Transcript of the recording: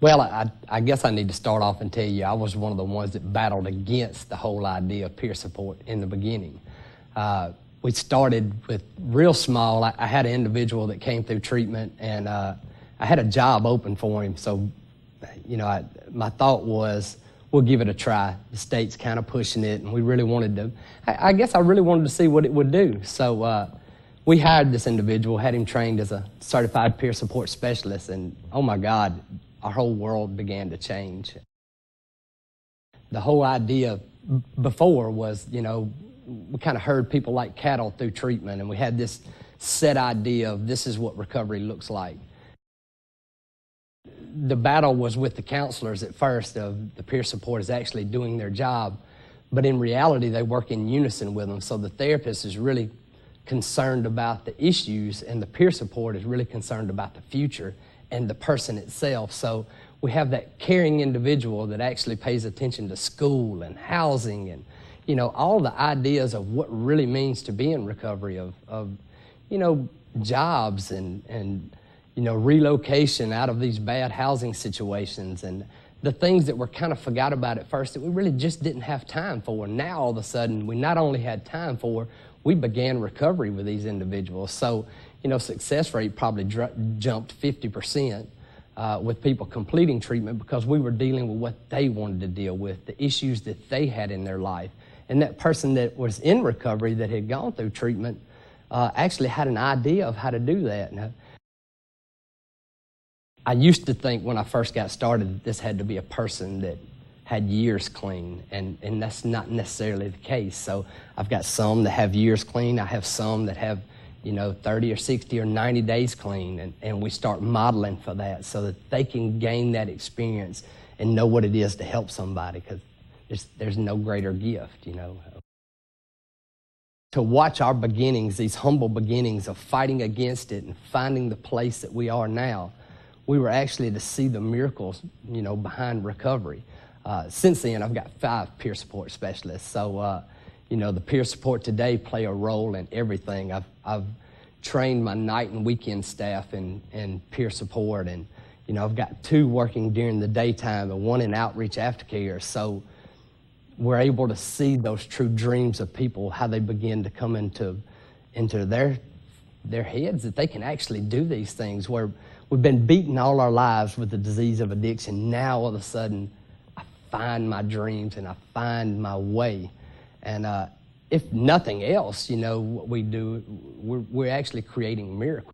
Well, I guess I need to start off and tell you I was one of the ones that battled against the whole idea of peer support in the beginning. We started with real small. I had an individual that came through treatment, and I had a job open for him. So, you know, my thought was, we'll give it a try. The state's kind of pushing it, and we really wanted to, I guess I really wanted to see what it would do. So we hired this individual, had him trained as a certified peer support specialist, and oh my God, our whole world began to change. The whole idea before was, you know, we kind of herd people like cattle through treatment, and we had this set idea of this is what recovery looks like. The battle was with the counselors at first of the peer support is actually doing their job, but in reality they work in unison with them. So the therapist is really concerned about the issues, and the peer support is really concerned about the future and the person itself. So we have that caring individual that actually pays attention to school and housing and, you know, all the ideas of what really means to be in recovery of you know, jobs and you know, relocation out of these bad housing situations and the things that were kind of forgot about at first that we really just didn't have time for. Now, all of a sudden, we not only had time for, we began recovery with these individuals. So, you know, success rate probably jumped 50% with people completing treatment because we were dealing with what they wanted to deal with, the issues that they had in their life. And that person that was in recovery that had gone through treatment actually had an idea of how to do that. And I used to think when I first got started that this had to be a person that had years clean, and that's not necessarily the case. So I've got some that have years clean. I have some that have, you know, 30 or 60 or 90 days clean, and we start modeling for that so that they can gain that experience and know what it is to help somebody, because there's no greater gift, you know. To watch our beginnings, these humble beginnings of fighting against it and finding the place that we are now, we were actually to see the miracles, you know, behind recovery. Since then, I've got 5 peer support specialists. So, you know, the peer support today play a role in everything. I've trained my night and weekend staff in peer support, and, you know, I've got 2 working during the daytime and 1 in outreach aftercare. So we're able to see those true dreams of people, how they begin to come into their heads, that they can actually do these things, where we've been beaten all our lives with the disease of addiction. Now, all of a sudden, I find my dreams and I find my way. And if nothing else, you know, what we do, we're actually creating miracles.